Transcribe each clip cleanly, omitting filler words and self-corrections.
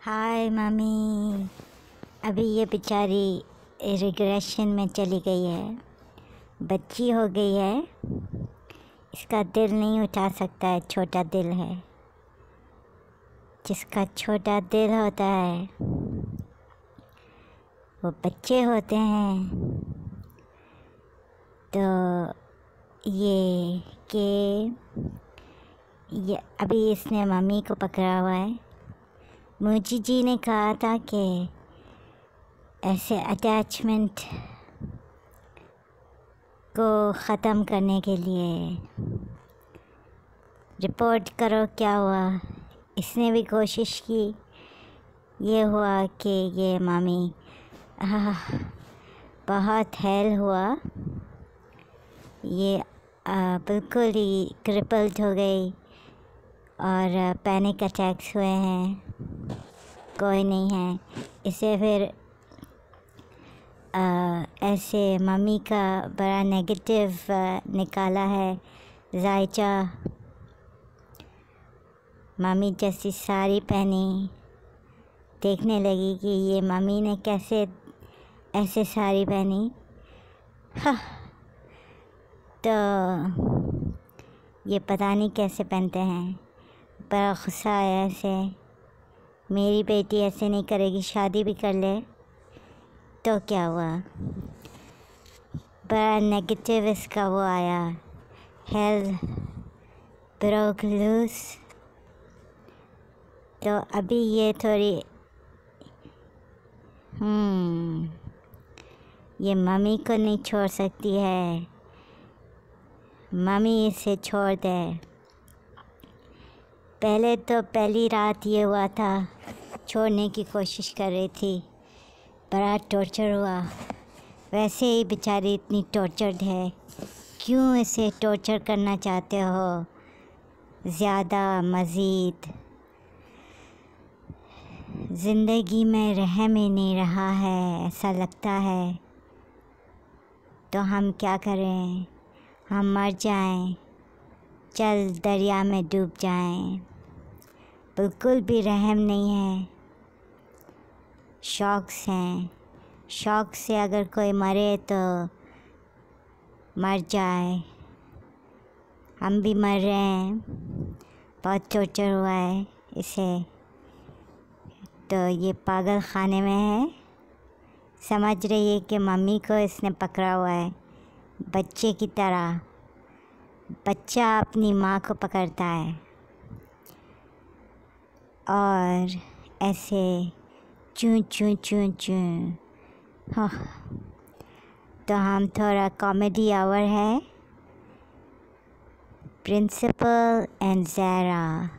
हाय mummy. अभी ये बेचारी रिग्रेशन में चली गई है, बच्ची हो गई है। इसका दिल नहीं उठा सकता है, छोटा दिल है। जिसका छोटा दिल होता है वो बच्चे होते हैं। तो ये अभी इसने मम्मी को पकड़ा हुआ है। मोची जी ने कहा था कि ऐसे अटैचमेंट को ख़त्म करने के लिए रिपोर्ट करो क्या हुआ। इसने भी कोशिश की, ये हुआ कि ये मामी बहुत हेल हुआ। ये बिल्कुल ही क्रिपल्ड हो गई और पैनिक अटैक्स हुए हैं। कोई नहीं है इसे फिर ऐसे मम्मी का बड़ा नेगेटिव निकाला है जायचा। मम्मी जैसी साड़ी पहनी, देखने लगी कि ये मम्मी ने कैसे ऐसे साड़ी पहनी। तो ये पता नहीं कैसे पहनते हैं। बड़ा गुस्सा आया ऐसे। मेरी बेटी ऐसे नहीं करेगी, शादी भी कर ले तो क्या हुआ। बड़ा नेगेटिव इसका वो आया, हेल ब्रोक लूज। तो अभी ये थोड़ी ये मम्मी को नहीं छोड़ सकती है। मम्मी इसे छोड़ दे। पहले तो पहली रात ये हुआ था, छोड़ने की कोशिश कर रही थी, बड़ा टॉर्चर हुआ। वैसे ही बेचारी इतनी टॉर्चर्ड है, क्यों इसे टॉर्चर करना चाहते हो ज़्यादा मज़ीद। ज़िंदगी में रहम ही नहीं रहा है, ऐसा लगता है। तो हम क्या करें, हम मर जाएं, चल दरिया में डूब जाएं। बिल्कुल भी रहम नहीं है। शौक़ हैं, शौक़ से अगर कोई मरे तो मर जाए। हम भी मर रहे हैं, बहुत टॉर्चर हुआ है इसे। तो ये पागल खाने में है। समझ रही है कि मम्मी को इसने पकड़ा हुआ है, बच्चे की तरह। बच्चा अपनी माँ को पकड़ता है और ऐसे चूं चूं चूं चूं। हाँ, तो हम थोड़ा कॉमेडी आवर है। Principal and Zara.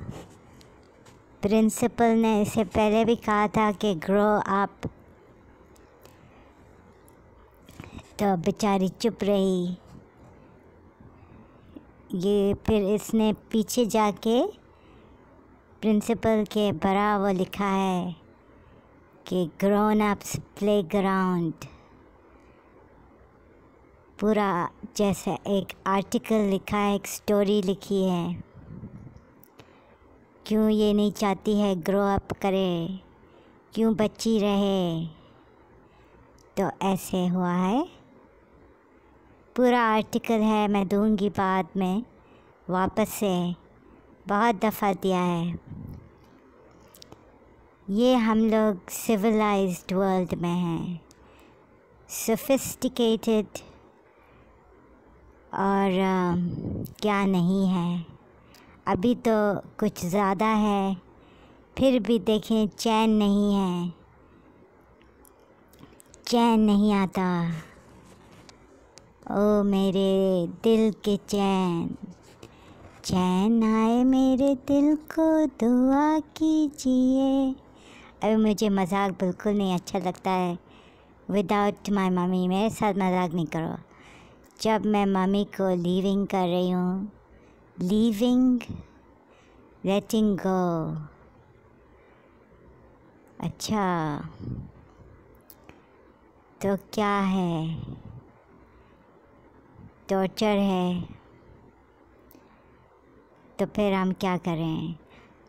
प्रिंसिपल ने इसे पहले भी कहा था कि ग्रो अप, तो बेचारी चुप रही। ये फिर इसने पीछे जाके प्रिंसिपल के बड़ा वो लिखा है कि ग्रोन अप्स प्ले ग्राउंड। पूरा जैसे एक आर्टिकल लिखा है, एक स्टोरी लिखी है। क्यों ये नहीं चाहती है ग्रो अप करे, क्यों बच्ची रहे। तो ऐसे हुआ है। पूरा आर्टिकल है, मैं दूंगी बाद में वापस से, बहुत दफ़ा दिया है। ये हम लोग सिविलाइज्ड वर्ल्ड में हैं, सोफिस्टिकेटेड और क्या नहीं है। अभी तो कुछ ज़्यादा है, फिर भी देखें चैन नहीं है, चैन नहीं आता। ओ मेरे दिल के चैन, चैन आए मेरे दिल को दुआ कीजिए। अभी मुझे मजाक बिल्कुल नहीं अच्छा लगता है। विदाउट माय मम्मी, मेरे साथ मजाक नहीं करो। जब मैं मम्मी को लीविंग कर रही हूँ, लीविंग, लेटिंग गो। अच्छा, तो क्या है, टॉर्चर है। तो फिर हम क्या करें,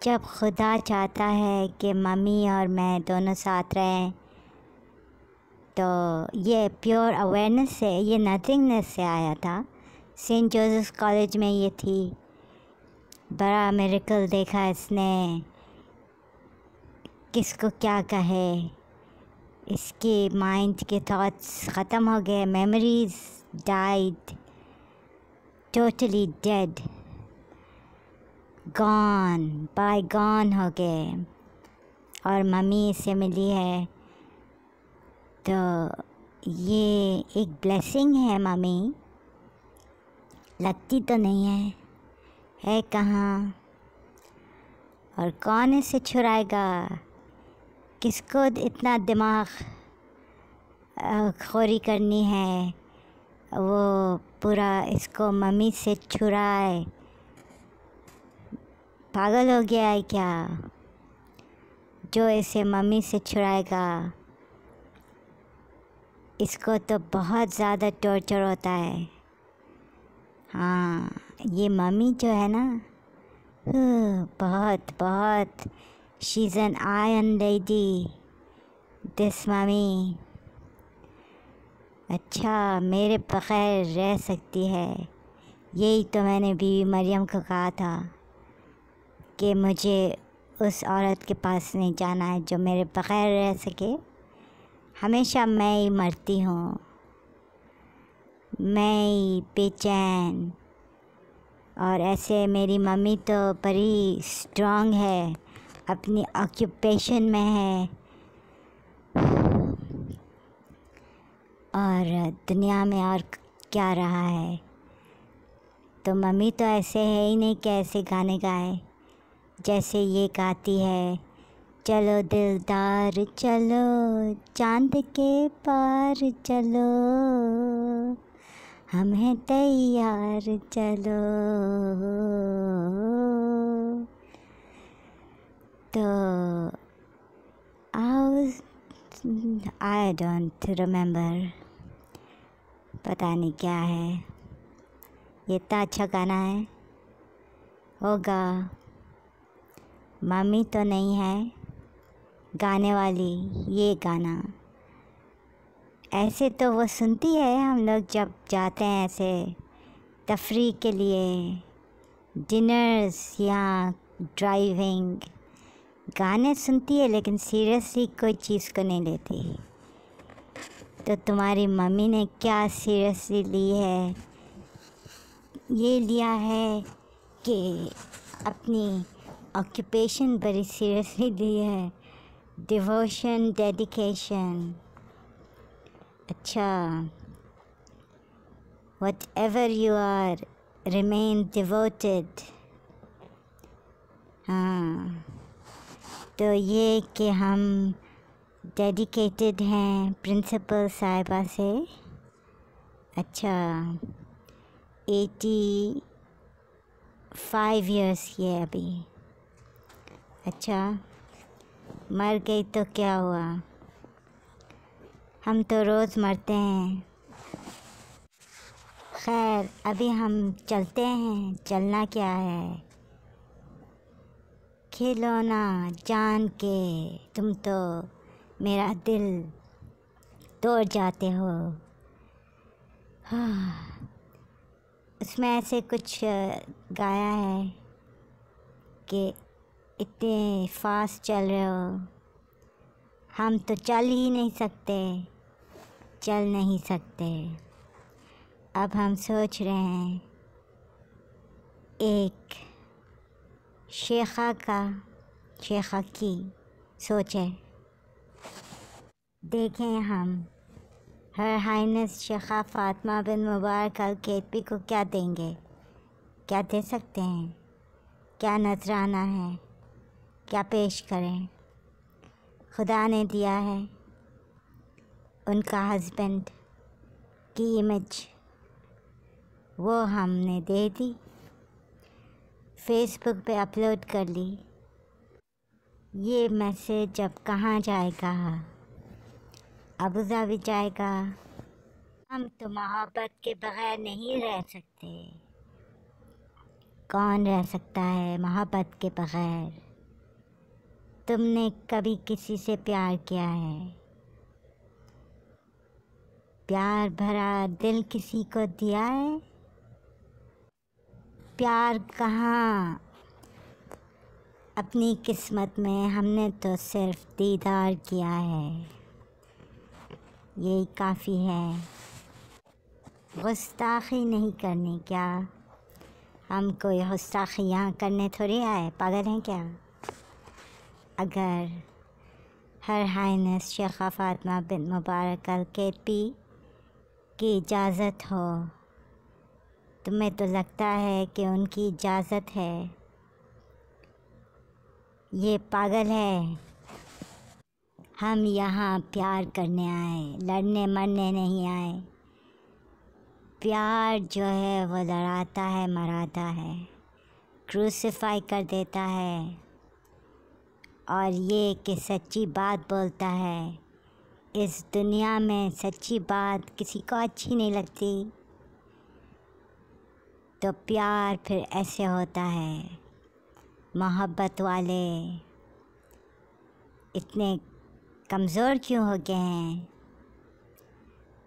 जब खुदा चाहता है कि मम्मी और मैं दोनों साथ रहें, तो ये प्योर अवेयरनेस से, ये नथिंगनेस से आया था। सेंट जोसेफ कॉलेज में ये थी। बड़ा मिरेकल देखा इसने। किसको क्या कहे, इसके माइंड के थॉट्स ख़त्म हो गए, memories died, totally dead, gone by gone हो गए। और मम्मी से मिली है, तो ये एक ब्लेसिंग है। मम्मी लगती तो नहीं है कहाँ, और कौन इसे छुड़ाएगा? किसको इतना दिमाग खोरी करनी है, वो पूरा इसको मम्मी से छुड़ाए? पागल हो गया है क्या जो इसे मम्मी से छुड़ाएगा? इसको तो बहुत ज़्यादा टॉर्चर होता है। हाँ, ये मम्मी जो है ना, बहुत बहुत, she is an iron lady this mummy. अच्छा, मेरे बग़ैर रह सकती है। यही तो मैंने बीवी मरियम को कहा था कि मुझे उस औरत के पास नहीं जाना है जो मेरे बग़ैर रह सके। हमेशा मैं ही मरती हूँ, मैं ही बेचैन। और ऐसे मेरी मम्मी तो बड़ी स्ट्रॉन्ग है, अपनी ऑक्यूपेशन में है, और दुनिया में और क्या रहा है। तो मम्मी तो ऐसे है ही नहीं कि ऐसे गाने गाए जैसे ये गाती है। चलो दिलदार चलो, चांद के पार चलो, हम हैं तैयार चलो। तो आई डोंट रिमेम्बर, पता नहीं क्या है। ये इतना अच्छा गाना है, होगा। मम्मी तो नहीं है गाने वाली ये गाना। ऐसे तो वो सुनती है, हम लोग जब जाते हैं ऐसे तफरीह के लिए, डिनर्स या ड्राइविंग, गाने सुनती है, लेकिन सीरियसली कोई चीज़ को नहीं लेती। तो तुम्हारी मम्मी ने क्या सीरियसली ली है? ये लिया है कि अपनी ऑक्यूपेशन बड़ी सीरियसली ली है, डिवोशन, डेडिकेशन। अच्छा, whatever you are, remain devoted। हाँ, तो ये कि हम डेडिकेटेड हैं प्रिंसिपल साहिबा से। अच्छा, 85 ईयर्स की है अभी। अच्छा, मर गई तो क्या हुआ, हम तो रोज़ मरते हैं। खैर, अभी हम चलते हैं। चलना क्या है, खिलौना जान के तुम तो मेरा दिल तोड़ जाते हो। हाँ, उसमें ऐसे कुछ गाया है कि इतने फास्ट चल रहे हो, हम तो चल ही नहीं सकते, चल नहीं सकते। अब हम सोच रहे हैं एक शेखा की सोच है। देखें हम हर हाइनेस शेखा फ़ातिमा बिन मुबारक अल केतबी को क्या देंगे, क्या दे सकते हैं, क्या नजराना है, क्या पेश करें। खुदा ने दिया है उनका हस्बैंड की इमेज, वो हमने दे दी, फेसबुक पे अपलोड कर ली। ये मैसेज अब कहाँ जाएगा? अबू धाबी जाएगा। हम तो मोहब्बत के बग़ैर नहीं रह सकते। कौन रह सकता है मोहब्बत के बग़ैर? तुमने कभी किसी से प्यार किया है? प्यार भरा दिल किसी को दिया है? प्यार कहाँ अपनी किस्मत में, हमने तो सिर्फ दीदार किया है, यही काफ़ी है। गुस्ताखी नहीं करनी क्या? हम कोई गुस्ताखी यहाँ करने थोड़ी आए, पागल हैं क्या? अगर हर हाइनेस शेखा फ़ातिमा बिन मुबारक अल-कैतबी की इजाज़त हो, तुम्हें तो लगता है कि उनकी इजाज़त है? ये पागल है। हम यहाँ प्यार करने आए, लड़ने मरने नहीं आए। प्यार जो है वो लड़ाता है, मराता है, क्रूसिफाई कर देता है, और ये कि सच्ची बात बोलता है। इस दुनिया में सच्ची बात किसी को अच्छी नहीं लगती, तो प्यार फिर ऐसे होता है। मोहब्बत वाले इतने कमज़ोर क्यों हो गए हैं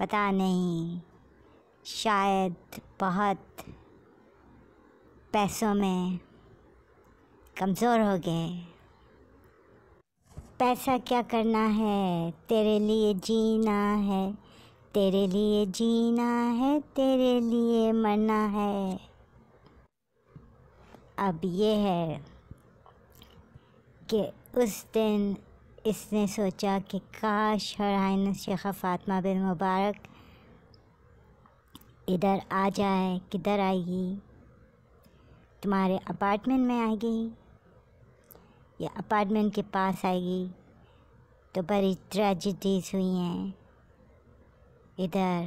पता नहीं, शायद बहुत पैसों में कमज़ोर हो गए। पैसा क्या करना है, तेरे लिए जीना है, तेरे लिए जीना है, तेरे लिए मरना है। अब ये है कि उस दिन इसने सोचा कि काश हर हाइनेस शेखा फ़ातिमा बिन मुबारक इधर आ जाए। किधर आएगी? तुम्हारे अपार्टमेंट में आएगी या अपार्टमेंट के पास आएगी? तो बड़ी ट्रेजेडीज़ हुई हैं इधर।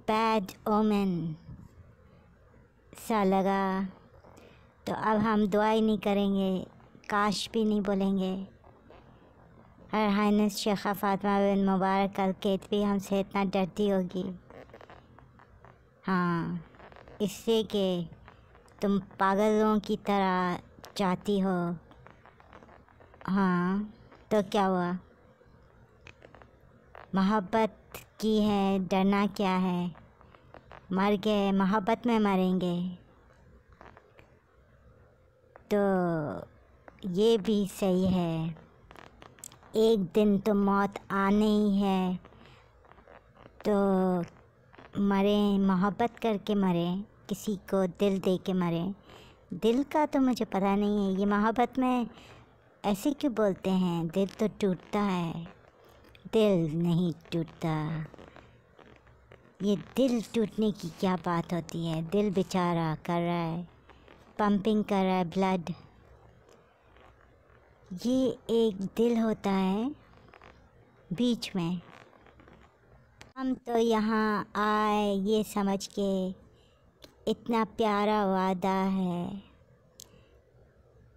बैड ओमेन सा लगा, तो अब हम दुआ ही नहीं करेंगे, काश भी नहीं बोलेंगे। हर हाइनेस शेखा फ़ातिमा बिन मुबारक अल-कैतबी हमसे इतना डरती होगी। हाँ, इससे कि तुम पागलों की तरह चाहती हो। हाँ, तो क्या हुआ? मोहब्बत की है, डरना क्या है? मर गए, मोहब्बत में मरेंगे। तो ये भी सही है, एक दिन तो मौत आनी ही है, तो मरें, मोहब्बत करके मरें, किसी को दिल दे के मरें। दिल का तो मुझे पता नहीं है, ये मोहब्बत में ऐसे क्यों बोलते हैं? दिल तो टूटता है, दिल नहीं टूटता। ये दिल टूटने की क्या बात होती है? दिल बेचारा कर रहा है, पंपिंग कर रहा है ब्लड। ये एक दिल होता है बीच में। हम तो यहाँ आए ये समझ के इतना प्यारा वादा है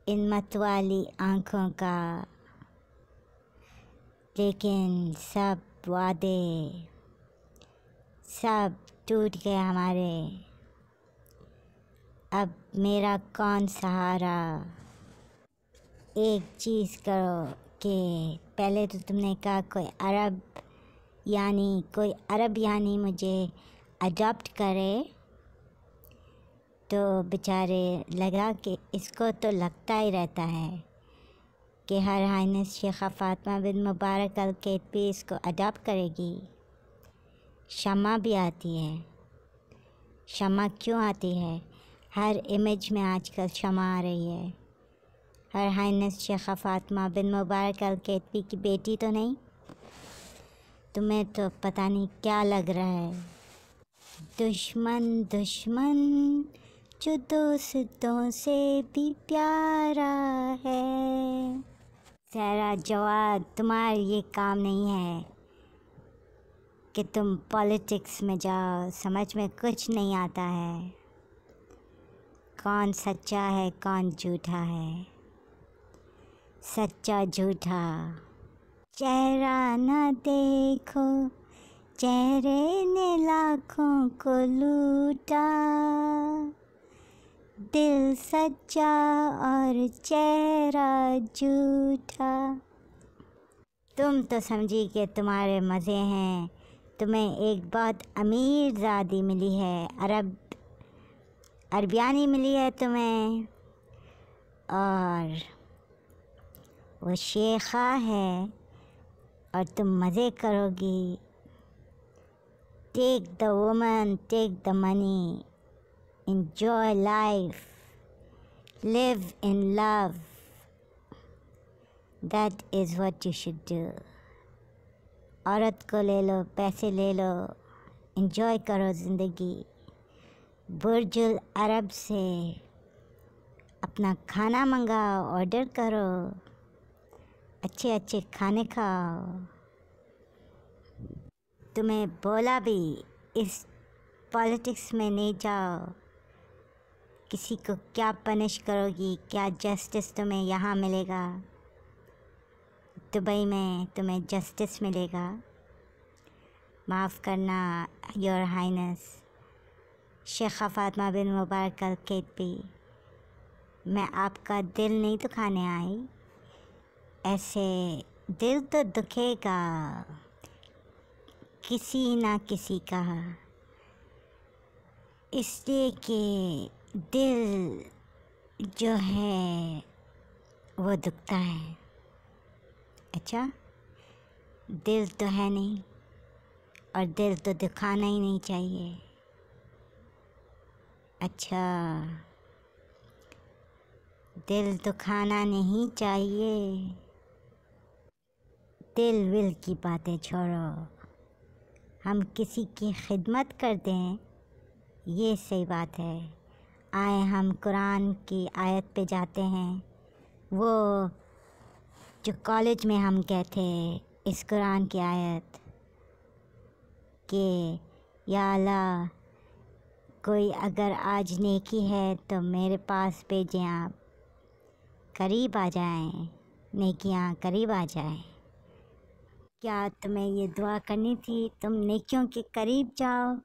इन मतवाली आँखों का, लेकिन सब वादे सब टूट गए हमारे। अब मेरा कौन सहारा? एक चीज़ करो कि पहले तो तुमने कहा कोई अरब यानी मुझे अडॉप्ट करे, तो बेचारे लगा कि इसको तो लगता ही रहता है कि हर हाइनेस शेखा फ़ातिमा बिन मुबारक अल-कैतबी इसको अडॉप्ट करेगी। शम्मा भी आती है। शम्मा क्यों आती है? हर इमेज में आजकल शम्मा आ रही है। हर हाइनेस शेखा फ़ातिमा बिन मुबारक अल-कैतबी की बेटी तो नहीं? तुम्हें तो पता नहीं क्या लग रहा है। दुश्मन दुश्मन जो दोस्तों से भी प्यारा है। सहरा जवाद, तुम्हारा ये काम नहीं है कि तुम पॉलिटिक्स में जाओ, समझ में कुछ नहीं आता है कौन सच्चा है कौन झूठा है। सच्चा झूठा चेहरा न देखो, चेहरे ने लाखों को लूटा। दिल सच्चा और चेहरा झूठा। तुम तो समझी कि तुम्हारे मज़े हैं, तुम्हें एक बहुत अमीर ज़ादी मिली है, अरबियानी मिली है तुम्हें, और वो शेखा है और तुम मज़े करोगी। Take the woman, take the money, enjoy life, live in love. That is what you should do. औरत को ले लो, पैसे ले लो, enjoy करो ज़िंदगी। बुर्जुल अरब से अपना खाना मंगाओ, ऑर्डर करो, अच्छे अच्छे खाने खाओ। तुम्हें बोला भी इस पॉलिटिक्स में नहीं जाओ। किसी को क्या पनिश करोगी, क्या जस्टिस तुम्हें यहाँ मिलेगा? दुबई में तुम्हें जस्टिस मिलेगा। माफ़ करना योर हाइनेस शेखा फ़ातिमा बिन मुबारक अल-कितबी, मैं आपका दिल नहीं दुखाने आई। ऐसे दिल तो दुखेगा किसी ना किसी का, इसलिए कि दिल जो है वो दुखता है। अच्छा, दिल तो है नहीं और दिल तो दुखाना ही नहीं चाहिए। अच्छा, दिल दुखाना नहीं चाहिए। दिल विल की बातें छोड़ो, हम किसी की खिदमत करते हैं, ये सही बात है। आए हम कुरान की आयत पे जाते हैं, वो जो कॉलेज में हम गए थे, इस कुरान की आयत कि या अल्लाह कोई अगर आज नेकी है तो मेरे पास भेजें, आप करीब आ जाएं, नेकियां करीब आ जाएं। क्या तुम्हें ये दुआ करनी थी, तुम नेकियों के करीब जाओ?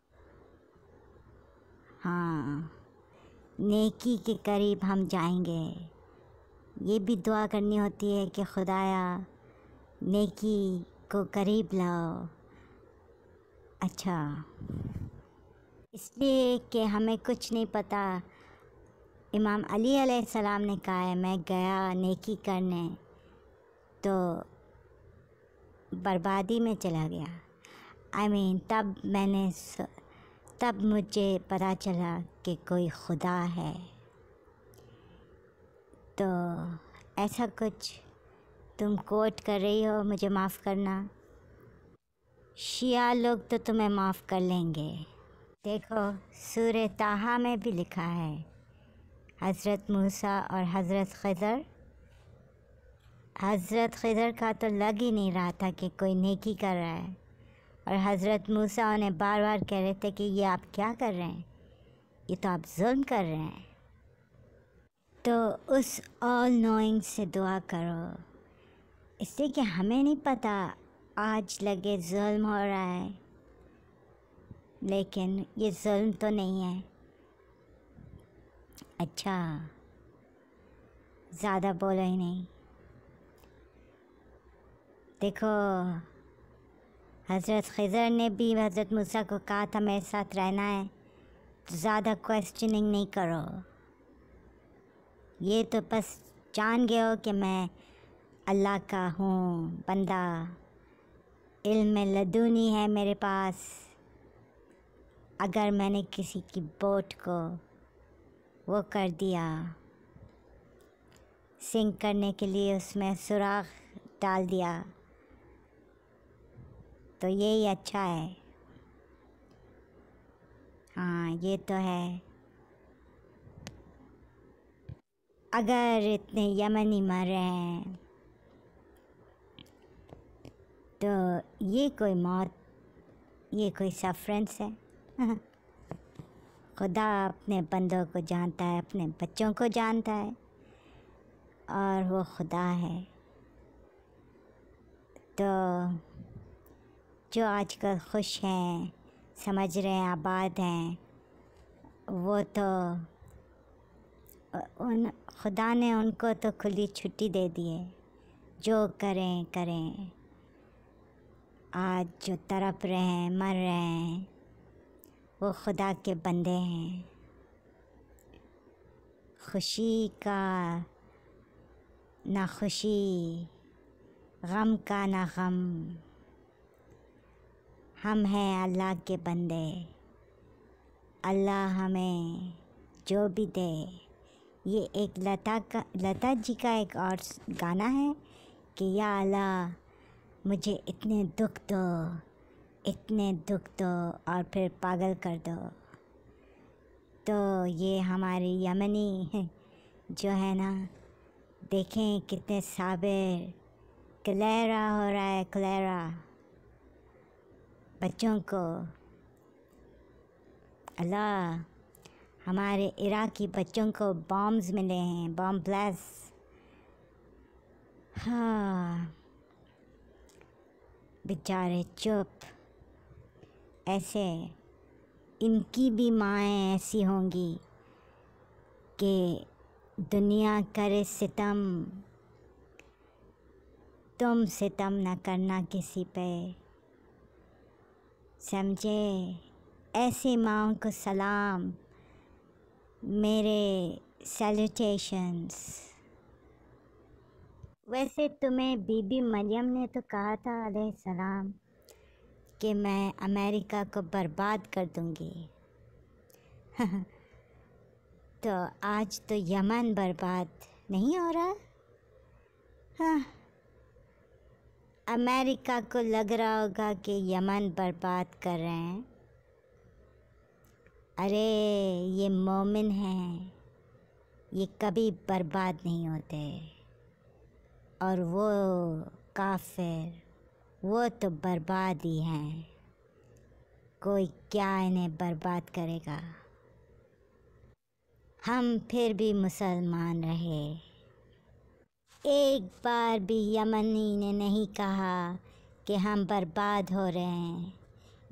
हाँ, नेकी के करीब हम जाएंगे। ये भी दुआ करनी होती है कि खुदाया नेकी को करीब लाओ। अच्छा, इसलिए कि हमें कुछ नहीं पता। इमाम अली अलैहिस्सलाम ने कहा है, मैं गया नेकी करने तो बर्बादी में चला गया। तब मुझे पता चला कि कोई खुदा है। तो ऐसा कुछ तुम कोट कर रही हो, मुझे माफ़ करना। शिया लोग तो तुम्हें माफ़ कर लेंगे। देखो, सूरह ताहा में भी लिखा है, हज़रत मूसा और हज़रत खिज़र का तो लग ही नहीं रहा था कि कोई नेकी कर रहा है, और हज़रत मूसा उन्हें बार बार कह रहे थे कि ये आप क्या कर रहे हैं, ये तो आप जुल्म कर रहे हैं। तो उस ऑल नोइंग से दुआ करो, इसलिए कि हमें नहीं पता आज लगे जुल्म हो रहा है, लेकिन ये जुल्म तो नहीं है। अच्छा, ज़्यादा बोलो ही नहीं। देखो, हज़रत खिज़र ने भी हज़रत मूसा को कहा था मेरे साथ रहना है, तो ज़्यादा क्वेश्चनिंग नहीं करो। ये तो बस जान गए हो कि मैं अल्लाह का हूँ बंदा, इल्म लदूनी है मेरे पास। अगर मैंने किसी की बोट को वो कर दिया, सिंक करने के लिए उसमें सुराख डाल दिया, तो यही अच्छा है। हाँ, ये तो है। अगर इतने यमनी मर रहे हैं तो ये कोई मौत, ये कोई सफरेंस है? खुदा अपने बंदों को जानता है, अपने बच्चों को जानता है, और वो खुदा है। तो जो आजकल खुश हैं, समझ रहे हैं, आबाद हैं, वो तो उन खुदा ने उनको तो खुली छुट्टी दे दी है, जो करें करें। आज जो तड़प रहे हैं, मर रहे हैं, वो खुदा के बंदे हैं। खुशी का ना खुशी, गम का ना गम, हम हैं अल्लाह के बंदे। अल्लाह हमें जो भी दे। ये एक लता जी का एक और गाना है कि या अल्लाह मुझे इतने दुख दो और फिर पागल कर दो। तो ये हमारी यमनी जो है ना, देखें कितने साबिर, क्लेरा हो रहा है, क्लेरा बच्चों को। अल्लाह हमारे इराकी बच्चों को बॉम्ब्स मिले हैं, बॉम्ब ब्लास्ट। हाँ बेचारे चुप। ऐसे इनकी भी माएँ ऐसी होंगी कि दुनिया करे सितम, तुम सितम न करना किसी पे। समझे? ऐसी माँओं को सलाम, मेरे सैल्यूटेशंस। वैसे तुम्हें बीबी मरियम ने तो कहा था अलैहिस्सलाम कि मैं अमेरिका को बर्बाद कर दूंगी। तो आज तो यमन बर्बाद नहीं हो रहा। हाँ, अमेरिका को लग रहा होगा कि यमन बर्बाद कर रहे हैं। अरे ये मोमिन हैं, ये कभी बर्बाद नहीं होते। और वो काफिर, वो तो बर्बाद ही हैं। कोई क्या इन्हें बर्बाद करेगा। हम फिर भी मुसलमान रहे। एक बार भी यमनी ने नहीं कहा कि हम बर्बाद हो रहे हैं।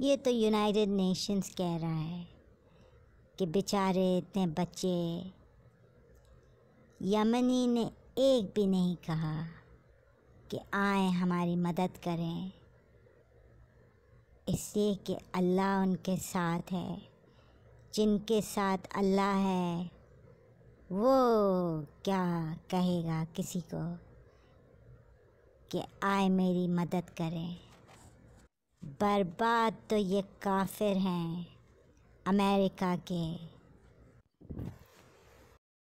ये तो यूनाइटेड नेशंस कह रहा है कि बेचारे इतने बच्चे। यमनी ने एक भी नहीं कहा कि आए हमारी मदद करें, इसलिए कि अल्लाह उनके साथ है। जिनके साथ अल्लाह है वो क्या कहेगा किसी को कि आए मेरी मदद करें। बर्बाद तो ये काफिर हैं अमेरिका के।